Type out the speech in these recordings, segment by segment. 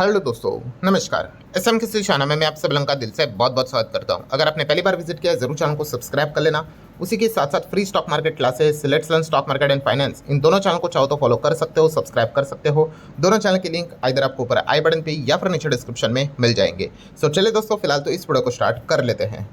Hello दोस्तों, नमस्कार। SM के शाना में मैं आप सब लोगों का दिल से बहुत बहुत स्वागत करता हूं। अगर आपने पहली बार विजिट किया है जरूर चैनल को सब्सक्राइब कर लेना। उसी के साथ साथ free stock market classes, let's learn stock market and finance, इन दोनों चैनल को चाहो तो फॉलो कर सकते हो, सब्सक्राइब कर सकते हो। दोनों चैनल के लिंक इधर आपको ऊपर आई बटन पे या फिर नीचे डिस्क्रिप्शन में मिल जाएंगे। सो चलिए दोस्तों, फिलहाल तो इस वीडियो को स्टार्ट कर लेते हैं।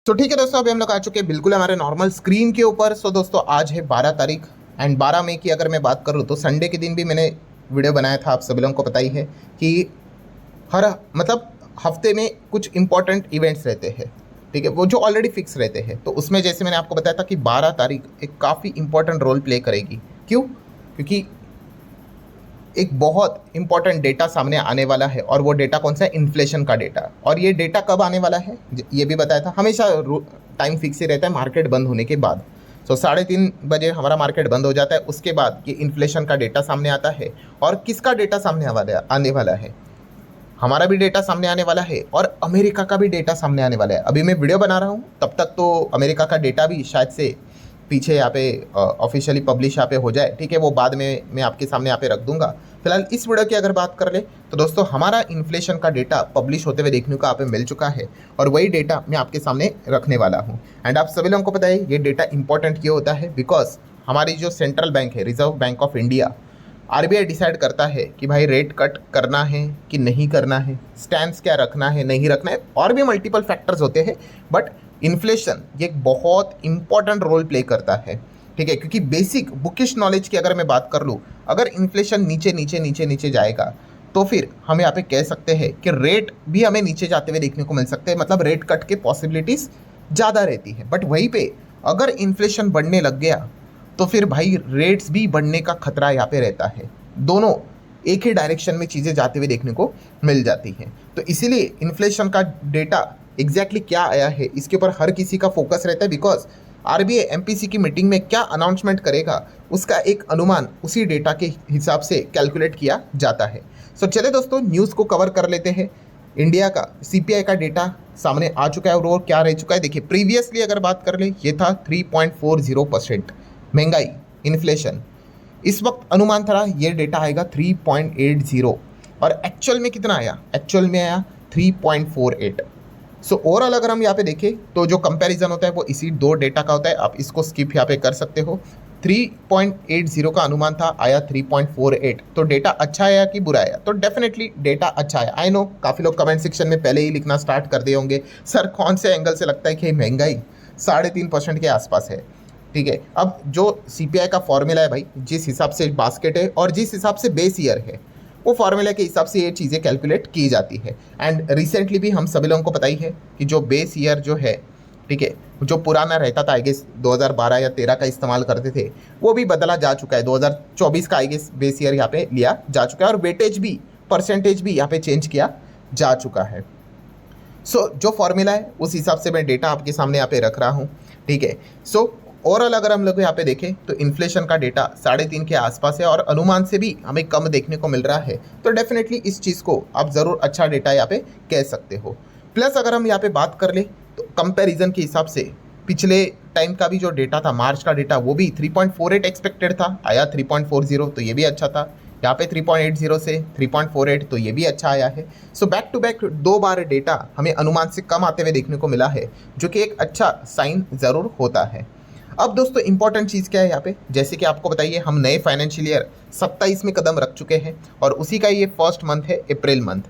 तो ठीक है दोस्तों, अभी हम लोग आ चुके हैं बिल्कुल हमारे नॉर्मल स्क्रीन के ऊपर। सो दोस्तों, आज है 12 तारीख एंड 12 मई की अगर मैं बात करूँ तो संडे के दिन भी मैंने वीडियो बनाया था। आप सभी लोगों को पता ही है कि हर मतलब हफ्ते में कुछ इंपॉर्टेंट इवेंट्स रहते हैं, ठीक है, वो जो ऑलरेडी फिक्स रहते हैं। तो उसमें जैसे मैंने आपको बताया था कि 12 तारीख एक काफ़ी इंपॉर्टेंट रोल प्ले करेगी। क्यों? क्योंकि एक बहुत इंपॉर्टेंट डेटा सामने आने वाला है। और वो डेटा कौन सा है? इन्फ्लेशन का डेटा। और ये डेटा कब आने वाला है ये भी बताया था। हमेशा टाइम फिक्स ही रहता है मार्केट बंद होने के बाद। 3:30 बजे हमारा मार्केट बंद हो जाता है। उसके बाद ये इन्फ्लेशन का डेटा सामने आता है। और किसका डेटा सामने आने वाला है? हमारा भी डेटा सामने आने वाला है और अमेरिका का भी डेटा सामने आने वाला है। अभी मैं वीडियो बना रहा हूँ, तब तक तो अमेरिका का डेटा भी शायद से पीछे यहाँ पे ऑफिशियली पब्लिश यहाँ पे हो जाए, ठीक है। वो बाद में मैं आपके सामने यहाँ पे रख दूंगा। फिलहाल इस वीडियो की अगर बात कर ले तो दोस्तों, हमारा इन्फ्लेशन का डेटा पब्लिश होते हुए देखने को यहाँ पे मिल चुका है। और वही डेटा मैं आपके सामने रखने वाला हूँ। एंड आप सभी लोगों को पता है ये डेटा इंपॉर्टेंट क्यों होता है? बिकॉज हमारी जो सेंट्रल बैंक है, reserve bank of India, RBI decide करता है कि भाई रेट कट करना है कि नहीं करना है, स्टैंड्स क्या रखना है, नहीं रखना है। और भी मल्टीपल फैक्टर्स होते हैं, बट इन्फ्लेशन ये एक बहुत इंपॉर्टेंट रोल प्ले करता है, ठीक है। क्योंकि बेसिक बुकिश नॉलेज की अगर मैं बात कर लूँ, अगर इन्फ्लेशन नीचे नीचे नीचे नीचे जाएगा तो फिर हम यहाँ पे कह सकते हैं कि रेट भी हमें नीचे जाते हुए देखने को मिल सकते हैं। मतलब रेट कट के पॉसिबिलिटीज़ ज़्यादा रहती है। बट वहीं पे अगर इन्फ्लेशन बढ़ने लग गया तो फिर भाई रेट्स भी बढ़ने का खतरा यहाँ पे रहता है। दोनों एक ही डायरेक्शन में चीज़ें जाते हुए देखने को मिल जाती हैं। तो इसीलिए इन्फ्लेशन का डेटा एग्जैक्टली क्या आया है इसके ऊपर हर किसी का फोकस रहता है। बिकॉज आरबीआई एमपीसी की मीटिंग में क्या अनाउंसमेंट करेगा उसका एक अनुमान उसी डेटा के हिसाब से कैलकुलेट किया जाता है। सो चले दोस्तों, न्यूज़ को कवर कर लेते हैं। इंडिया का सीपीआई का डेटा सामने आ चुका है और वो क्या रह चुका है देखिए। प्रीवियसली अगर बात कर ले ये था 3.40% महंगाई, इन्फ्लेशन। इस वक्त अनुमान था ये डेटा आएगा 3.80 और एक्चुअल में कितना आया? एक्चुअल में आया 3.48। सो ओवरऑल अगर हम यहाँ पे देखें तो जो कंपैरिजन होता है वो इसी दो डेटा का होता है। आप इसको स्किप यहाँ पे कर सकते हो। 3.80 का अनुमान था, आया 3.48। तो डेटा अच्छा आया कि बुरा आया? तो डेफिनेटली डेटा अच्छा आया। आई नो काफ़ी लोग कमेंट सेक्शन में पहले ही लिखना स्टार्ट कर दिए होंगे, सर कौन से एंगल से लगता है कि महंगाई 3.5% के आसपास है, ठीक है। अब जो सीपीआई का फॉर्मूला है भाई, जिस हिसाब से बास्केट है और जिस हिसाब से बेस ईयर है, वो फार्मूला के हिसाब से ये चीज़ें कैलकुलेट की जाती है। एंड रिसेंटली भी हम सभी लोगों को पता ही है कि जो बेस ईयर जो है, ठीक है, जो पुराना रहता था आई गेस 2012 या 13 का इस्तेमाल करते थे, वो भी बदला जा चुका है। 2024 का आई गेस बेस ईयर यहाँ पे लिया जा चुका है और वेटेज भी, परसेंटेज भी यहाँ पे चेंज किया जा चुका है। सो जो फॉर्मूला है उस हिसाब से मैं डेटा आपके सामने यहाँ पे रख रहा हूँ, ठीक है। सो ओवरऑल अगर हम लोग यहाँ पे देखें तो इन्फ्लेशन का डेटा 3.5 के आसपास है और अनुमान से भी हमें कम देखने को मिल रहा है। तो डेफिनेटली इस चीज़ को आप ज़रूर अच्छा डेटा यहाँ पे कह सकते हो। प्लस अगर हम यहाँ पे बात कर ले तो कंपैरिजन के हिसाब से पिछले टाइम का भी जो डेटा था, मार्च का डेटा, वो भी 3.48 एक्सपेक्टेड था, आया 3.40। तो ये भी अच्छा था। यहाँ पे 3.80 से 3.48, तो ये भी अच्छा आया है। सो बैक टू बैक 2 बार डेटा हमें अनुमान से कम आते हुए देखने को मिला है, जो कि एक अच्छा साइन ज़रूर होता है। अब दोस्तों इंपॉर्टेंट चीज़ क्या है यहाँ पे, जैसे कि आपको बताइए हम नए फाइनेंशियल ईयर 27 में कदम रख चुके हैं और उसी का ये फर्स्ट मंथ है, अप्रैल मंथ।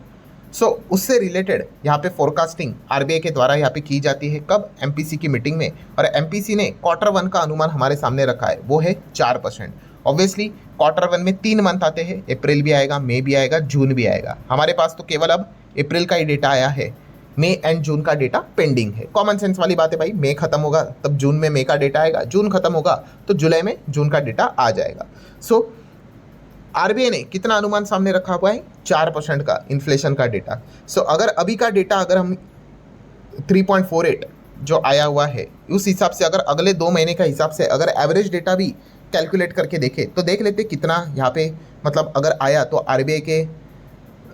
सो उससे रिलेटेड यहाँ पे फोरकास्टिंग आरबीआई के द्वारा यहाँ पे की जाती है। कब? एमपीसी की मीटिंग में। और एमपीसी ने Q1 का अनुमान हमारे सामने रखा है, वो है 4%। ऑब्वियसली Q1 में 3 मंथ आते हैं, अप्रैल भी आएगा, मई भी आएगा, जून भी आएगा। हमारे पास तो केवल अब अप्रैल का ही डेटा आया है, मई एंड जून का डेटा पेंडिंग है। कॉमन सेंस वाली बात है भाई, मई खत्म होगा तब जून में मई का डेटा आएगा, जून खत्म होगा तो जुलाई में जून का डेटा आ जाएगा। सो आरबीआई ने कितना अनुमान सामने रखा हुआ है? 4% का इन्फ्लेशन का डेटा। सो अगर अभी का डेटा अगर हम 3.48 जो आया हुआ है उस हिसाब से, अगर अगले 2 महीने का हिसाब से अगर एवरेज डेटा भी कैलकुलेट करके देखें तो देख लेते कितना यहाँ पे मतलब अगर आया तो आरबीआई के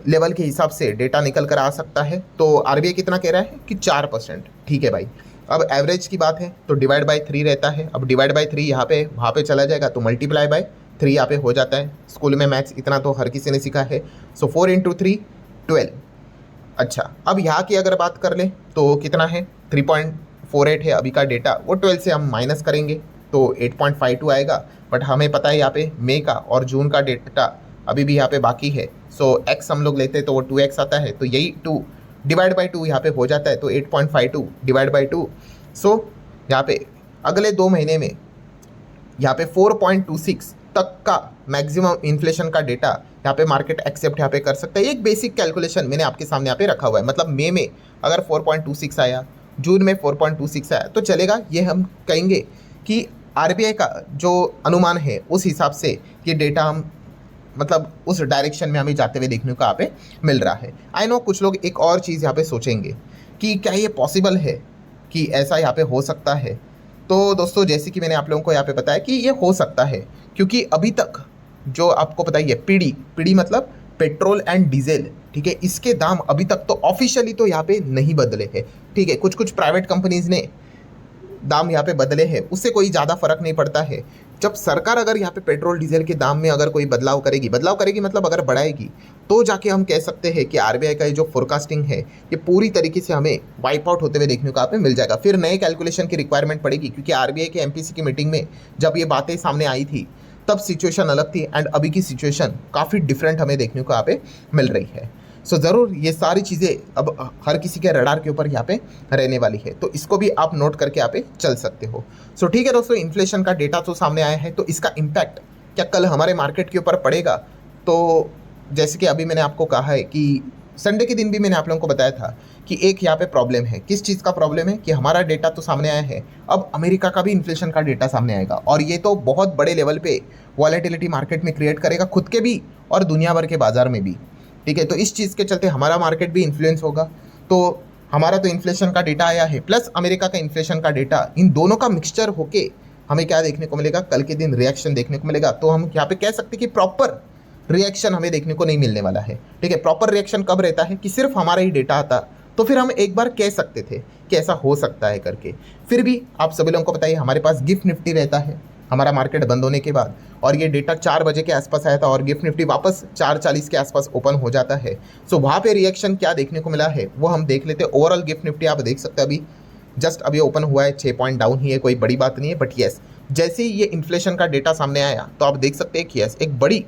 लेवल के हिसाब से डेटा निकल कर आ सकता है। तो आरबीआई कितना कह रहा है कि 4%, ठीक है भाई। अब एवरेज की बात है तो डिवाइड बाय 3 रहता है। अब डिवाइड बाय 3 यहाँ पे वहाँ पे चला जाएगा तो मल्टीप्लाई बाय 3 यहाँ पे हो जाता है। स्कूल में मैथ्स इतना तो हर किसी ने सीखा है। सो 4 इंटू 3 12। अच्छा, अब यहाँ की अगर बात कर ले तो कितना है, 3.48 है अभी का डेटा, वो 12 से हम माइनस करेंगे तो 8.52 आएगा। बट हमें पता है यहाँ पे मई का और जून का डेटा अभी भी यहाँ पे बाकी है। सो x हम लोग लेते हैं तो वो 2x आता है, तो यही 2 डिवाइड बाई 2 यहाँ पे हो जाता है, तो 8.52 डिवाइड बाई 2। सो यहाँ पे अगले 2 महीने में यहाँ पे 4.26 तक का मैक्सिमम इन्फ्लेशन का डेटा यहाँ पे मार्केट एक्सेप्ट यहाँ पे कर सकता है। एक बेसिक कैलकुलेशन मैंने आपके सामने यहाँ पे रखा हुआ है। मतलब मई में अगर 4.26 आया, जून में 4.26 आया तो चलेगा। ये हम कहेंगे कि आरबीआई का जो अनुमान है उस हिसाब से ये डेटा हम मतलब उस डायरेक्शन में हमें जाते हुए देखने को यहाँ पे मिल रहा है। आई नो कुछ लोग एक और चीज़ यहाँ पे सोचेंगे कि क्या ये पॉसिबल है कि ऐसा यहाँ पे हो सकता है। तो दोस्तों जैसे कि मैंने आप लोगों को यहाँ पे बताया कि ये हो सकता है, क्योंकि अभी तक जो आपको पता ही है पीडी मतलब पेट्रोल एंड डीजल, ठीक है, इसके दाम अभी तक तो ऑफिशियली तो यहाँ पे नहीं बदले हैं। ठीक है, कुछ कुछ प्राइवेट कंपनीज ने दाम यहाँ पे बदले हैं, उससे कोई ज़्यादा फर्क नहीं पड़ता है। जब सरकार अगर यहाँ पे पेट्रोल डीजल के दाम में अगर कोई बदलाव करेगी मतलब अगर बढ़ाएगी, तो जाके हम कह सकते हैं कि आरबीआई का ये जो फोरकास्टिंग है ये पूरी तरीके से हमें वाइप आउट होते हुए देखने को यहाँ पे मिल जाएगा। फिर नए कैलकुलेशन की रिक्वायरमेंट पड़ेगी, क्योंकि आरबीआई के एमपीसी की मीटिंग में जब ये बातें सामने आई थी तब सिचुएशन अलग थी एंड अभी की सिचुएशन काफ़ी डिफरेंट हमें देखने को यहाँ पे मिल रही है। सो ज़रूर ये सारी चीज़ें अब हर किसी के रडार के ऊपर यहाँ पे रहने वाली है, तो इसको भी आप नोट करके यहाँ पे चल सकते हो। सो ठीक है दोस्तों, इन्फ्लेशन का डेटा तो सामने आया है, तो इसका इम्पैक्ट क्या कल हमारे मार्केट के ऊपर पड़ेगा। तो जैसे कि अभी मैंने आपको कहा है कि संडे के दिन भी मैंने आप लोगों को बताया था कि एक यहाँ पे प्रॉब्लम है। किस चीज़ का प्रॉब्लम है कि हमारा डेटा तो सामने आया है, अब अमेरिका का भी इन्फ्लेशन का डेटा सामने आएगा और ये तो बहुत बड़े लेवल पे वॉलेटिलिटी मार्केट में क्रिएट करेगा, खुद के भी और दुनिया भर के बाजार में भी। ठीक है, तो इस चीज़ के चलते हमारा मार्केट भी इन्फ्लुएंस होगा। तो हमारा तो इन्फ्लेशन का डेटा आया है प्लस अमेरिका का इन्फ्लेशन का डेटा, इन दोनों का मिक्सचर होके हमें क्या देखने को मिलेगा, कल के दिन रिएक्शन देखने को मिलेगा। तो हम यहाँ पे कह सकते हैं कि प्रॉपर रिएक्शन हमें देखने को नहीं मिलने वाला है। ठीक है, प्रॉपर रिएक्शन कब रहता है कि सिर्फ हमारा ही डेटा आता, तो फिर हम एक बार कह सकते थे कि ऐसा हो सकता है करके। फिर भी आप सभी लोगों को बताइए, हमारे पास गिफ्ट निफ्टी रहता है हमारा मार्केट बंद होने के बाद, और ये डेटा 4 बजे के आसपास आया था और गिफ्ट निफ्टी वापस 4:40 के आसपास ओपन हो जाता है। सो वहाँ पे रिएक्शन क्या देखने को मिला है वो हम देख लेते हैं। ओवरऑल गिफ्ट निफ्टी आप देख सकते हैं अभी जस्ट अभी ओपन हुआ है, 6 पॉइंट डाउन ही है, कोई बड़ी बात नहीं है। बट येस, जैसे ही ये इन्फ्लेशन का डेटा सामने आया तो आप देख सकते हैं कि यस एक बड़ी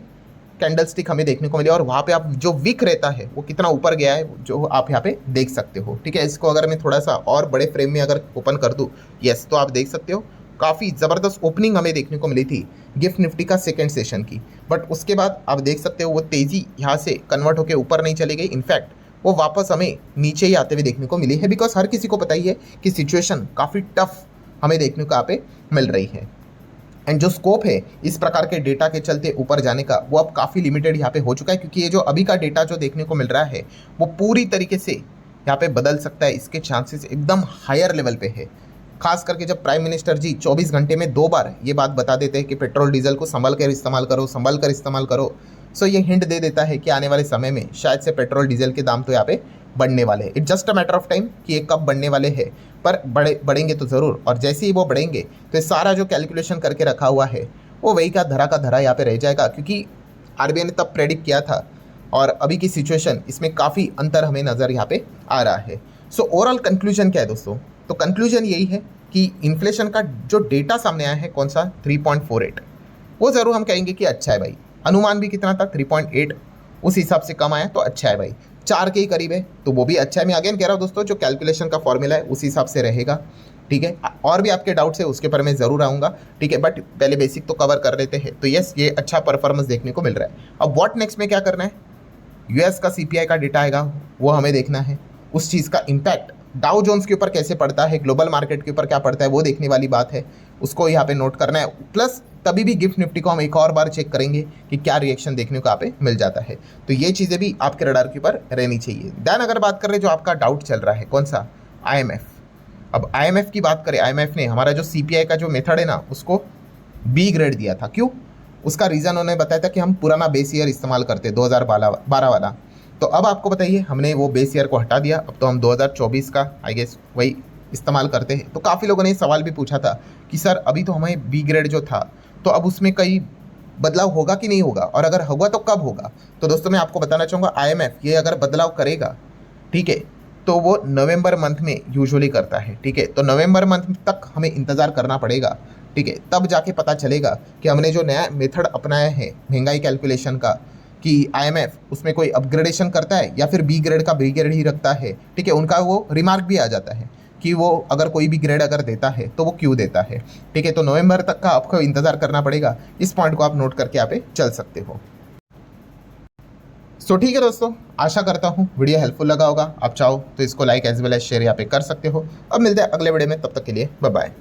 कैंडल स्टिक हमें देखने को मिली और वहाँ पे आप जो विक रहता है वो कितना ऊपर गया है जो आप यहाँ पे देख सकते हो। ठीक है, इसको अगर मैं थोड़ा सा और बड़े फ्रेम में अगर ओपन कर दूँ, यस, तो आप देख सकते हो काफ़ी ज़बरदस्त ओपनिंग हमें देखने को मिली थी गिफ्ट निफ्टी का सेकेंड सेशन की। बट उसके बाद आप देख सकते हो वो तेज़ी यहाँ से कन्वर्ट होकर ऊपर नहीं चली गई, इनफैक्ट वो वापस हमें नीचे ही आते हुए देखने को मिली है। बिकॉज हर किसी को पता ही है कि सिचुएशन काफ़ी टफ हमें देखने को यहाँ पे मिल रही है एंड जो स्कोप है इस प्रकार के डेटा के चलते ऊपर जाने का वो अब काफ़ी लिमिटेड यहाँ पे हो चुका है, क्योंकि ये जो अभी का डेटा जो देखने को मिल रहा है वो पूरी तरीके से यहाँ पे बदल सकता है। इसके चांसेस एकदम हायर लेवल पे है, खास करके जब प्राइम मिनिस्टर जी 24 घंटे में 2 बार ये बात बता देते हैं कि पेट्रोल डीजल को संभल कर इस्तेमाल करो। सो ये हिंट दे देता है कि आने वाले समय में शायद से पेट्रोल डीजल के दाम तो यहाँ पे बढ़ने वाले हैं। It's just a matter of time कि ये कब बढ़ने वाले हैं, पर बढ़ेंगे तो ज़रूर। और जैसे ही वो बढ़ेंगे तो सारा जो कैलकुलेशन करके रखा हुआ है वो वही का धरा यहाँ पे रह जाएगा, क्योंकि आरबीआई ने तब प्रेडिक्ट किया था और अभी की सिचुएशन इसमें काफ़ी अंतर हमें नज़र यहाँ पे आ रहा है। सो ओवरऑल कंक्लूजन क्या है दोस्तों, तो कंक्लूजन यही है कि इन्फ्लेशन का जो डेटा सामने आया है कौन सा 3.48, वो ज़रूर हम कहेंगे कि अच्छा है भाई। अनुमान भी कितना था 3.8, उस हिसाब से कम आया तो अच्छा है भाई। 4 के ही करीब है तो वो भी अच्छा है। मैं अगेन कह रहा हूँ दोस्तों, जो कैलकुलेशन का फॉर्मूला है उस हिसाब से रहेगा। ठीक है, और भी आपके डाउट्स है उसके पर मैं ज़रूर आऊँगा। ठीक है, बट पहले बेसिक तो कवर कर लेते हैं। तो यस, ये अच्छा परफॉर्मेंस देखने को मिल रहा है। अब व्हाट नेक्स्ट में क्या करना है, यूएस का सीपीआई का डेटा आएगा वो हमें देखना है, उस चीज़ का इम्पैक्ट डाउ जोन्स के ऊपर कैसे पड़ता है, ग्लोबल मार्केट के ऊपर क्या पड़ता है वो देखने वाली बात है, उसको यहाँ पे नोट करना है। प्लस तभी भी गिफ्ट निफ्टी को हम एक और बार चेक करेंगे कि क्या रिएक्शन देखने को यहाँ पे मिल जाता है। तो ये चीज़ें भी आपके रडार के ऊपर रहनी चाहिए। देन अगर बात करें जो आपका डाउट चल रहा है कौन सा, आईएमएफ। अब आईएमएफ की बात करें, आईएमएफ ने हमारा जो सीपीआई का जो मेथड है ना उसको बी ग्रेड दिया था। क्यों, उसका रीज़न उन्होंने बताया था कि हम पुराना बेस ईयर इस्तेमाल करते 2012 वाला। तो अब आपको बताइए हमने वो बेस ईयर को हटा दिया, अब तो हम 2024 का आई गेस वही इस्तेमाल करते हैं। तो काफ़ी लोगों ने सवाल भी पूछा था कि सर अभी तो हमें बी ग्रेड जो था तो अब उसमें कई बदलाव होगा कि नहीं होगा, और अगर होगा तो कब होगा। तो दोस्तों मैं आपको बताना चाहूँगा IMF ये अगर बदलाव करेगा, ठीक है, तो वो नवंबर मंथ में यूजुअली करता है, ठीक है। तो नवंबर मंथ तक हमें इंतज़ार करना पड़ेगा, ठीक है। तब जाके पता चलेगा कि हमने जो नया मेथड अपनाया है महंगाई कैलकुलेशन का, कि IMF उसमें कोई अपग्रेडेशन करता है या फिर बी ग्रेड का बी ग्रेड ही रखता है, ठीक है। उनका वो रिमार्क भी आ जाता है कि वो अगर कोई भी ग्रेड अगर देता है तो वो क्यों देता है, ठीक है। तो नवंबर तक का आपको इंतज़ार करना पड़ेगा। इस पॉइंट को आप नोट करके यहाँ पे चल सकते हो। सो ठीक है दोस्तों, आशा करता हूँ वीडियो हेल्पफुल लगा होगा। आप चाहो तो इसको like as well as share यहाँ पे कर सकते हो। अब मिलते हैं अगले वीडियो में, तब तक के लिए बाय बाय।